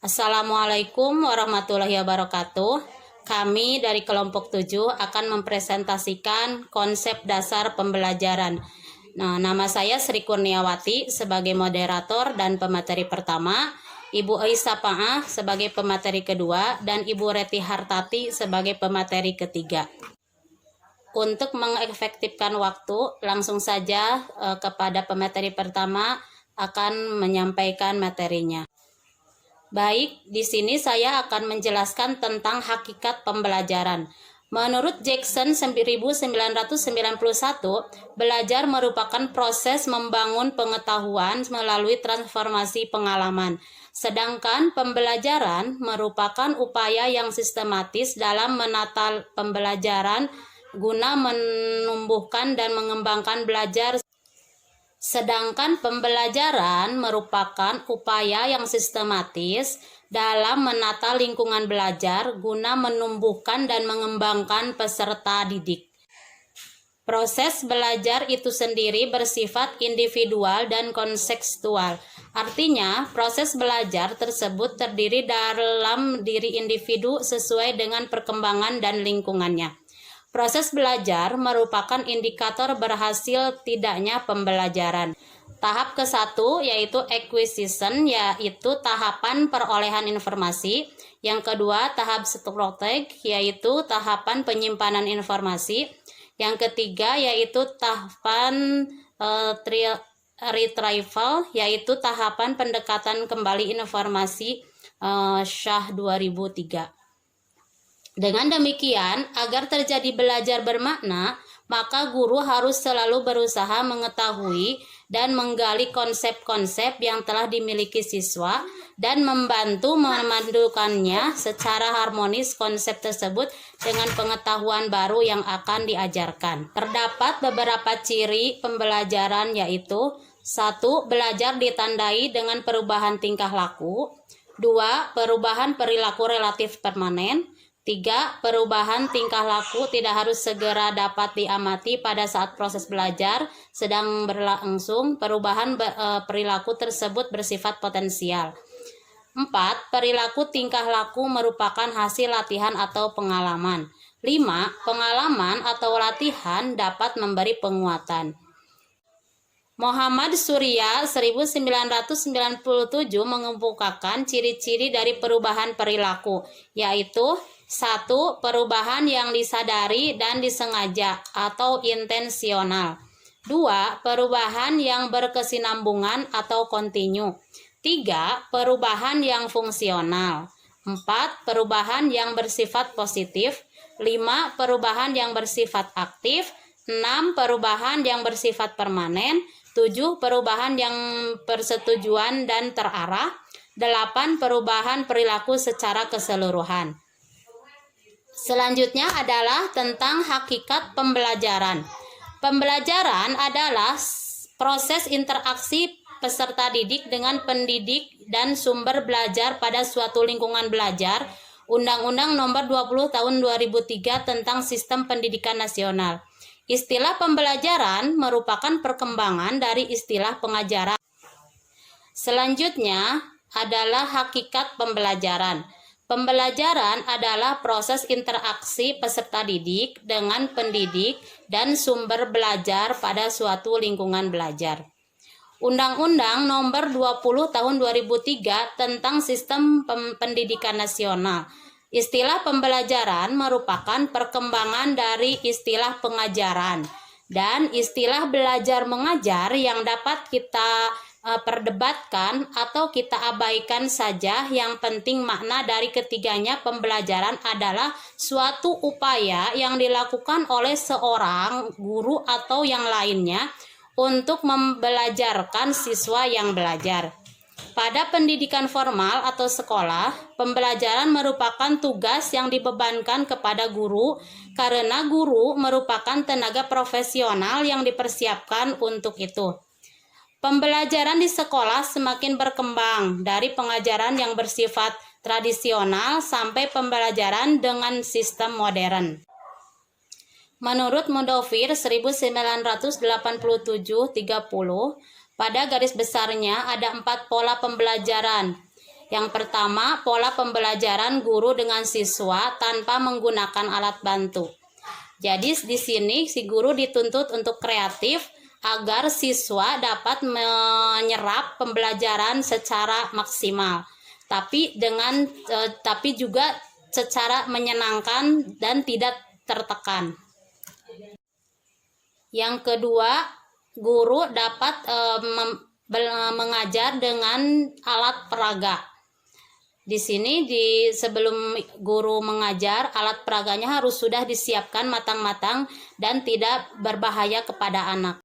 Assalamualaikum warahmatullahi wabarakatuh. Kami dari kelompok 7 akan mempresentasikan konsep dasar pembelajaran. Nah, nama saya Sri Kurniawati sebagai moderator dan pemateri pertama, Ibu Aisyah Pa'ah sebagai pemateri kedua, dan Ibu Reti Hartati sebagai pemateri ketiga. Untuk mengefektifkan waktu, langsung saja kepada pemateri pertama akan menyampaikan materinya. Baik, di sini saya akan menjelaskan tentang hakikat pembelajaran. Menurut Jackson 1991, belajar merupakan proses membangun pengetahuan melalui transformasi pengalaman. Sedangkan pembelajaran merupakan upaya yang sistematis dalam menata pembelajaran guna menumbuhkan dan mengembangkan belajar. Sedangkan pembelajaran merupakan upaya yang sistematis dalam menata lingkungan belajar guna menumbuhkan dan mengembangkan peserta didik. Proses belajar itu sendiri bersifat individual dan kontekstual. Artinya, proses belajar tersebut terdiri dalam diri individu sesuai dengan perkembangan dan lingkungannya. Proses belajar merupakan indikator berhasil tidaknya pembelajaran. Tahap ke-1 yaitu acquisition, yaitu tahapan perolehan informasi. Yang kedua, tahap storage, yaitu tahapan penyimpanan informasi. Yang ketiga, yaitu tahapan retrieval, yaitu tahapan pendekatan kembali informasi Shah 2003. Dengan demikian, agar terjadi belajar bermakna, maka guru harus selalu berusaha mengetahui dan menggali konsep-konsep yang telah dimiliki siswa dan membantu memandukannya secara harmonis konsep tersebut dengan pengetahuan baru yang akan diajarkan. Terdapat beberapa ciri pembelajaran, yaitu 1. Belajar ditandai dengan perubahan tingkah laku. 2. Perubahan perilaku relatif permanen. 3. Perubahan tingkah laku tidak harus segera dapat diamati pada saat proses belajar sedang berlangsung. Perubahan perilaku tersebut bersifat potensial. 4. Perilaku tingkah laku merupakan hasil latihan atau pengalaman. 5. Pengalaman atau latihan dapat memberi penguatan. Muhammad Surya 1997 mengemukakan ciri-ciri dari perubahan perilaku, yaitu 1. Perubahan yang disadari dan disengaja atau intensional. 2. Perubahan yang berkesinambungan atau kontinu. 3. Perubahan yang fungsional. 4. Perubahan yang bersifat positif. 5. Perubahan yang bersifat aktif. 6. Perubahan yang bersifat permanen. 7. Perubahan yang persetujuan dan terarah. 8. Perubahan perilaku secara keseluruhan. Selanjutnya adalah tentang hakikat pembelajaran. Pembelajaran adalah proses interaksi peserta didik dengan pendidik dan sumber belajar pada suatu lingkungan belajar. Undang-Undang Nomor 20 Tahun 2003 tentang Sistem Pendidikan Nasional. Istilah pembelajaran merupakan perkembangan dari istilah pengajaran. Selanjutnya adalah hakikat pembelajaran. Pembelajaran adalah proses interaksi peserta didik dengan pendidik dan sumber belajar pada suatu lingkungan belajar. Undang-Undang Nomor 20 Tahun 2003 tentang Sistem Pendidikan Nasional. Istilah pembelajaran merupakan perkembangan dari istilah pengajaran dan istilah belajar mengajar yang dapat kita perdebatkan atau kita abaikan saja. Yang penting makna dari ketiganya pembelajaran adalah suatu upaya yang dilakukan oleh seorang guru atau yang lainnya untuk membelajarkan siswa yang belajar. Pada pendidikan formal atau sekolah, pembelajaran merupakan tugas yang dibebankan kepada guru karena guru merupakan tenaga profesional yang dipersiapkan untuk itu. Pembelajaran di sekolah semakin berkembang dari pengajaran yang bersifat tradisional sampai pembelajaran dengan sistem modern. Menurut Mudofir 1987-30, pada garis besarnya ada 4 pola pembelajaran, Yang pertama, pola pembelajaran guru dengan siswa tanpa menggunakan alat bantu. Jadi di sini si guru dituntut untuk kreatif agar siswa dapat menyerap pembelajaran secara maksimal. Tapi juga secara menyenangkan dan tidak tertekan. Yang kedua, guru dapat mengajar dengan alat peraga. Di sini sebelum guru mengajar, alat peraganya harus sudah disiapkan matang-matang dan tidak berbahaya kepada anak.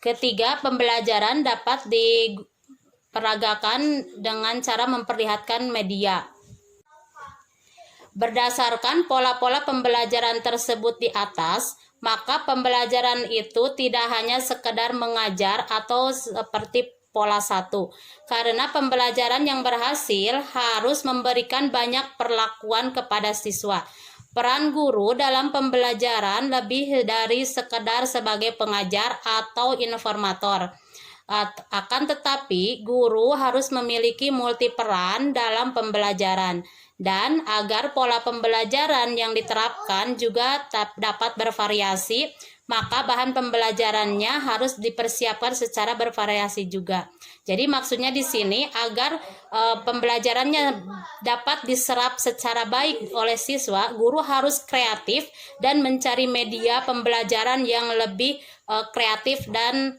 Ketiga, pembelajaran dapat diperagakan dengan cara memperlihatkan media. Berdasarkan pola-pola pembelajaran tersebut di atas, maka pembelajaran itu tidak hanya sekedar mengajar atau seperti pola 1, karena pembelajaran yang berhasil harus memberikan banyak perlakuan kepada siswa. Peran guru dalam pembelajaran lebih dari sekedar sebagai pengajar atau informator. Akan tetapi, guru harus memiliki multiperan dalam pembelajaran. Dan agar pola pembelajaran yang diterapkan juga dapat bervariasi, maka bahan pembelajarannya harus dipersiapkan secara bervariasi juga. Jadi maksudnya di sini agar pembelajarannya dapat diserap secara baik oleh siswa, guru harus kreatif dan mencari media pembelajaran yang lebih kreatif dan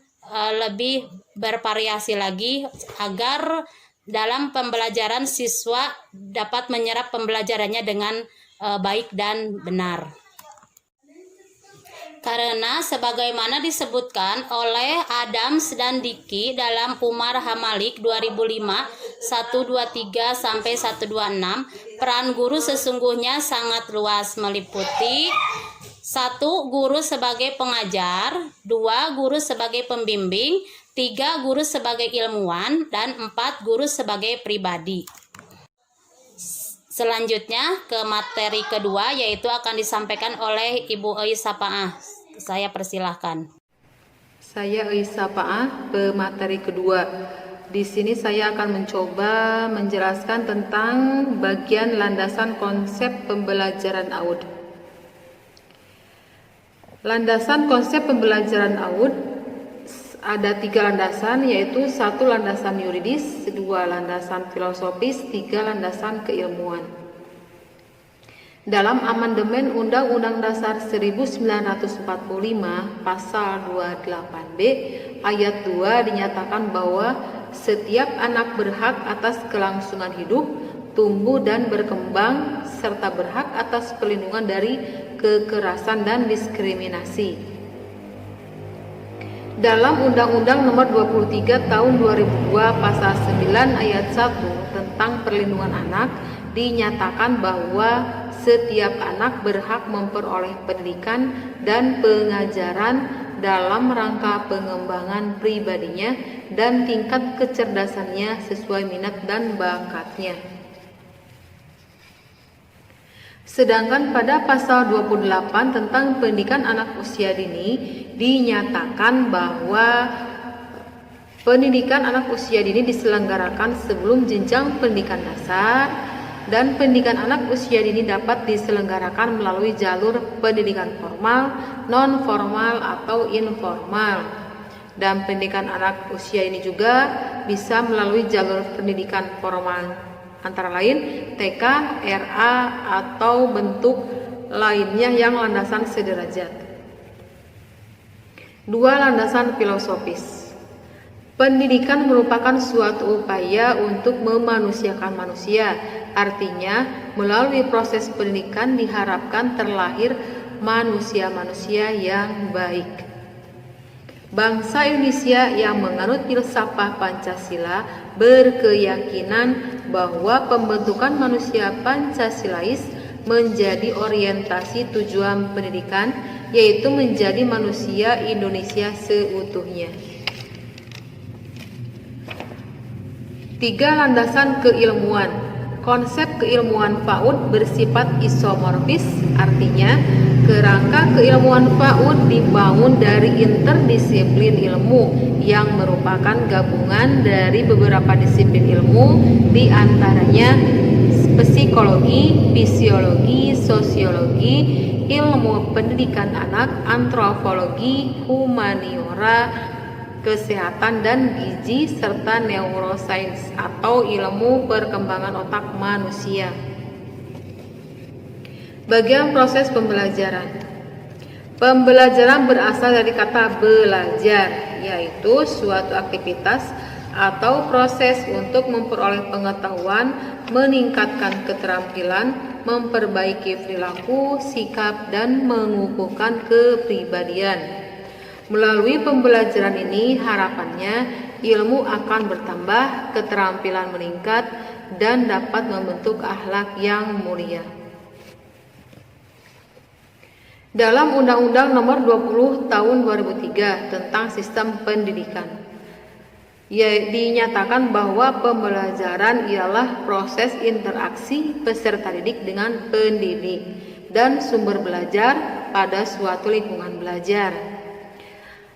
lebih bervariasi lagi agar dalam pembelajaran siswa dapat menyerap pembelajarannya dengan baik dan benar. Karena sebagaimana disebutkan oleh Adams dan Dickey dalam Umar Hamalik 2005 123 sampai 126, peran guru sesungguhnya sangat luas, meliputi 1. Guru sebagai pengajar, 2. Guru sebagai pembimbing, 3. Guru sebagai ilmuwan, dan 4. Guru sebagai pribadi. Selanjutnya ke materi kedua, yaitu akan disampaikan oleh Ibu Eis Sapaah. Saya persilahkan. Saya Eis Sapaah, pemateri kedua. Di sini saya akan mencoba menjelaskan tentang bagian landasan konsep pembelajaran AUD. Landasan konsep pembelajaran AUD ada 3 landasan, yaitu 1 landasan yuridis, 2 landasan filosofis, 3 landasan keilmuan. Dalam amandemen Undang-Undang Dasar 1945 pasal 28B ayat 2 dinyatakan bahwa setiap anak berhak atas kelangsungan hidup, tumbuh dan berkembang, serta berhak atas perlindungan dari kekerasan dan diskriminasi. Dalam Undang-Undang Nomor 23 Tahun 2002 Pasal 9 Ayat 1 tentang perlindungan anak dinyatakan bahwa setiap anak berhak memperoleh pendidikan dan pengajaran dalam rangka pengembangan pribadinya dan tingkat kecerdasannya sesuai minat dan bakatnya. Sedangkan pada pasal 28 tentang pendidikan anak usia dini dinyatakan bahwa pendidikan anak usia dini diselenggarakan sebelum jenjang pendidikan dasar, dan pendidikan anak usia dini dapat diselenggarakan melalui jalur pendidikan formal, non-formal, atau informal. Dan pendidikan anak usia ini juga bisa melalui jalur pendidikan formal, antara lain TK, RA, atau bentuk lainnya yang landasan sederajat. 2. Landasan filosofis. Pendidikan merupakan suatu upaya untuk memanusiakan manusia. Artinya, melalui proses pendidikan diharapkan terlahir manusia-manusia yang baik. Bangsa Indonesia yang menganut filsafat Pancasila berkeyakinan bahwa pembentukan manusia Pancasilais menjadi orientasi tujuan pendidikan, yaitu menjadi manusia Indonesia seutuhnya. 3. Landasan keilmuan. Konsep keilmuan PAUD bersifat isomorfis, artinya Kerangka keilmuan PAUD dibangun dari interdisiplin ilmu yang merupakan gabungan dari beberapa disiplin ilmu, di antaranya psikologi, fisiologi, sosiologi, ilmu pendidikan anak, antropologi, humaniora, kesehatan dan gizi, serta neuroscience atau ilmu perkembangan otak manusia. Bagian proses pembelajaran. Pembelajaran berasal dari kata belajar, yaitu suatu aktivitas atau proses untuk memperoleh pengetahuan, meningkatkan keterampilan, memperbaiki perilaku, sikap, dan mengukuhkan kepribadian. Melalui pembelajaran ini, harapannya ilmu akan bertambah, keterampilan meningkat, dan dapat membentuk akhlak yang mulia. Dalam Undang-Undang Nomor 20 Tahun 2003 tentang Sistem Pendidikan, dinyatakan bahwa pembelajaran ialah proses interaksi peserta didik dengan pendidik dan sumber belajar pada suatu lingkungan belajar.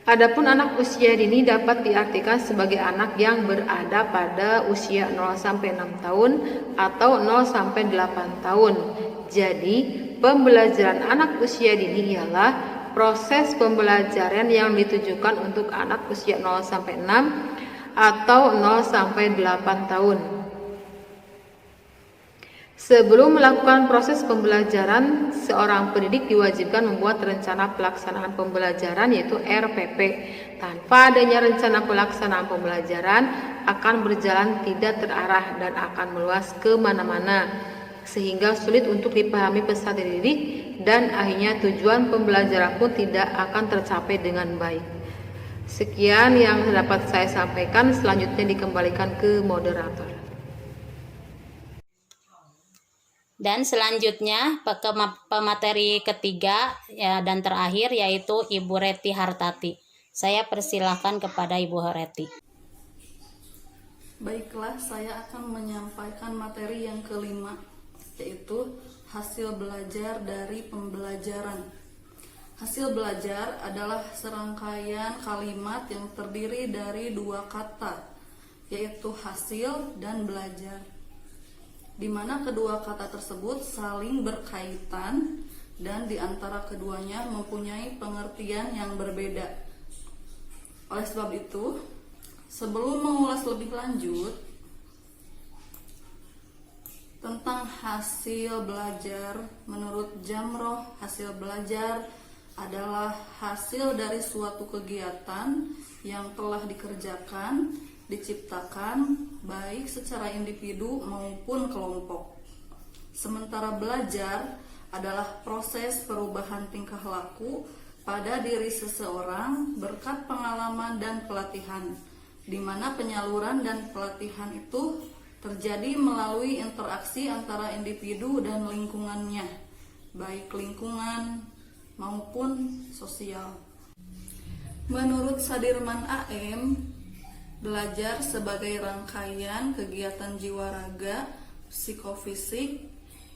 Adapun anak usia dini dapat diartikan sebagai anak yang berada pada usia 0-6 tahun atau 0-8 tahun. Jadi, pembelajaran anak usia dini ialah proses pembelajaran yang ditujukan untuk anak usia 0-6 atau 0-8 tahun. Sebelum melakukan proses pembelajaran, seorang pendidik diwajibkan membuat rencana pelaksanaan pembelajaran, yaitu RPP. Tanpa adanya rencana pelaksanaan pembelajaran, akan berjalan tidak terarah dan akan meluas kemana-mana, sehingga sulit untuk dipahami peserta didik dan akhirnya tujuan pembelajaran pun tidak akan tercapai dengan baik. Sekian yang dapat saya sampaikan, selanjutnya dikembalikan ke moderator. Dan selanjutnya pemateri ketiga dan terakhir yaitu Ibu Reti Hartati. Saya persilahkan kepada Ibu Reti. Baiklah, saya akan menyampaikan materi yang kelima, yaitu hasil belajar dari pembelajaran. Hasil belajar adalah serangkaian kalimat yang terdiri dari dua kata, yaitu hasil dan belajar, di mana kedua kata tersebut saling berkaitan dan di antara keduanya mempunyai pengertian yang berbeda. Oleh sebab itu, sebelum mengulas lebih lanjut tentang hasil belajar, menurut Jamroh, hasil belajar adalah hasil dari suatu kegiatan yang telah dikerjakan, diciptakan baik secara individu maupun kelompok. Sementara belajar adalah proses perubahan tingkah laku pada diri seseorang berkat pengalaman dan pelatihan, di mana penyaluran dan pelatihan itu terjadi melalui interaksi antara individu dan lingkungannya, baik lingkungan maupun sosial. Menurut Sadirman AM, belajar sebagai rangkaian kegiatan jiwa raga, psikofisik,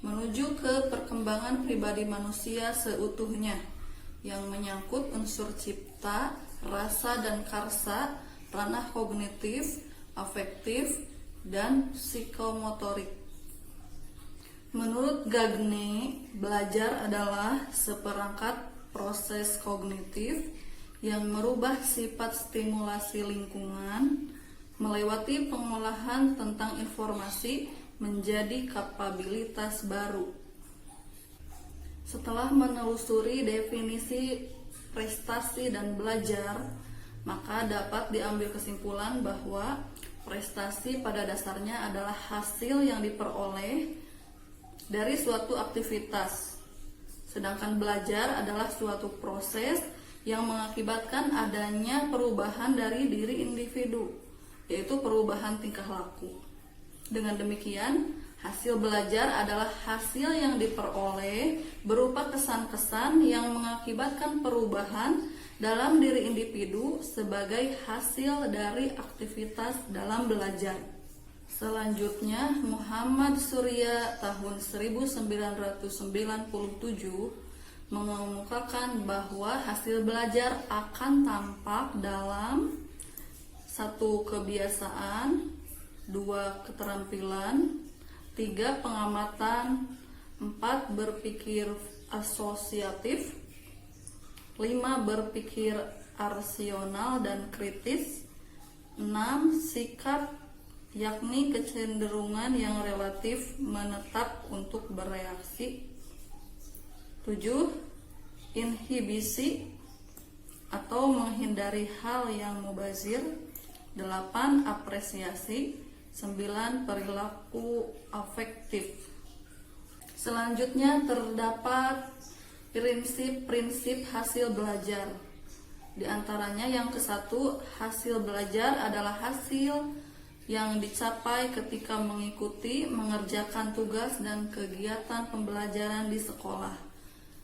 menuju ke perkembangan pribadi manusia seutuhnya, yang menyangkut unsur cipta, rasa dan karsa, ranah kognitif, afektif, dan psikomotorik. Menurut Gagne, belajar adalah seperangkat proses kognitif yang merubah sifat stimulasi lingkungan melewati pengolahan tentang informasi menjadi kapabilitas baru. Setelah menelusuri definisi prestasi dan belajar, maka dapat diambil kesimpulan bahwa prestasi pada dasarnya adalah hasil yang diperoleh dari suatu aktivitas, sedangkan belajar adalah suatu proses yang mengakibatkan adanya perubahan dari diri individu, yaitu perubahan tingkah laku. Dengan demikian, hasil belajar adalah hasil yang diperoleh berupa kesan-kesan yang mengakibatkan perubahan dalam diri individu sebagai hasil dari aktivitas dalam belajar. Selanjutnya, Muhammad Surya tahun 1997 mengemukakan bahwa hasil belajar akan tampak dalam 1. Kebiasaan, 2. Keterampilan, 3. Pengamatan, 4. Berpikir asosiatif, 5. Berpikir rasional dan kritis, 6. Sikap, yakni kecenderungan yang relatif menetap untuk bereaksi, 7. Inhibisi atau menghindari hal yang mubazir, 8. Apresiasi, 9. Perilaku afektif. Selanjutnya terdapat prinsip-prinsip hasil belajar. Di antaranya yang ke-1, hasil belajar adalah hasil yang dicapai ketika mengikuti, mengerjakan tugas dan kegiatan pembelajaran di sekolah.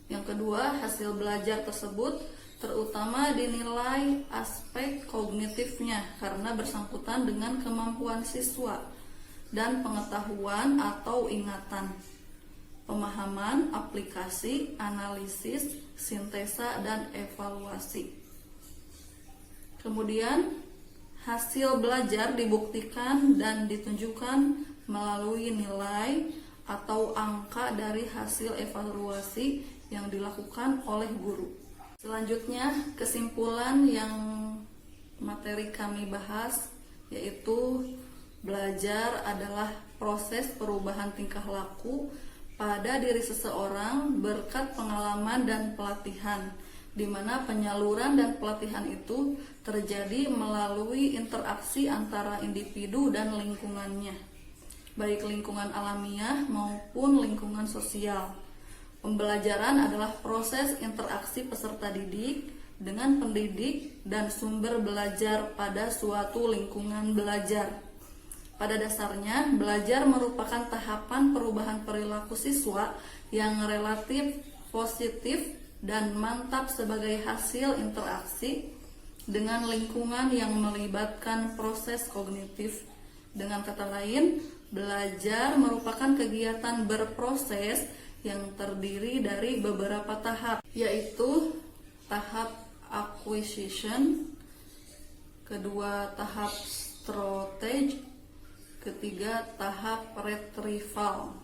Yang kedua, hasil belajar tersebut terutama dinilai aspek kognitifnya karena bersangkutan dengan kemampuan siswa dan pengetahuan atau ingatan, pemahaman, aplikasi, analisis, sintesa, dan evaluasi. Kemudian, hasil belajar dibuktikan dan ditunjukkan melalui nilai atau angka dari hasil evaluasi yang dilakukan oleh guru. Selanjutnya, kesimpulan yang materi kami bahas yaitu belajar adalah proses perubahan tingkah laku pada diri seseorang berkat pengalaman dan pelatihan, di mana penyaluran dan pelatihan itu terjadi melalui interaksi antara individu dan lingkungannya, baik lingkungan alamiah maupun lingkungan sosial. Pembelajaran adalah proses interaksi peserta didik dengan pendidik dan sumber belajar pada suatu lingkungan belajar. Pada dasarnya, belajar merupakan tahapan perubahan perilaku siswa yang relatif positif dan mantap sebagai hasil interaksi dengan lingkungan yang melibatkan proses kognitif. Dengan kata lain, belajar merupakan kegiatan berproses yang terdiri dari beberapa tahap, yaitu tahap acquisition, kedua tahap strategi, ketiga tahap retrieval.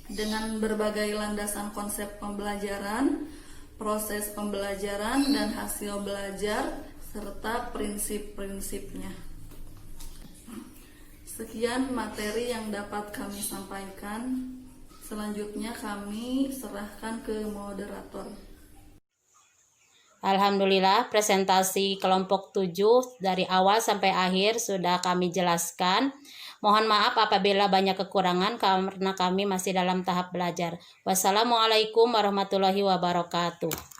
Dengan berbagai landasan konsep pembelajaran, proses pembelajaran dan hasil belajar serta prinsip-prinsipnya. Sekian materi yang dapat kami sampaikan. Selanjutnya kami serahkan ke moderator. Alhamdulillah, presentasi kelompok 7 dari awal sampai akhir sudah kami jelaskan. Mohon maaf apabila banyak kekurangan karena kami masih dalam tahap belajar. Wassalamualaikum warahmatullahi wabarakatuh.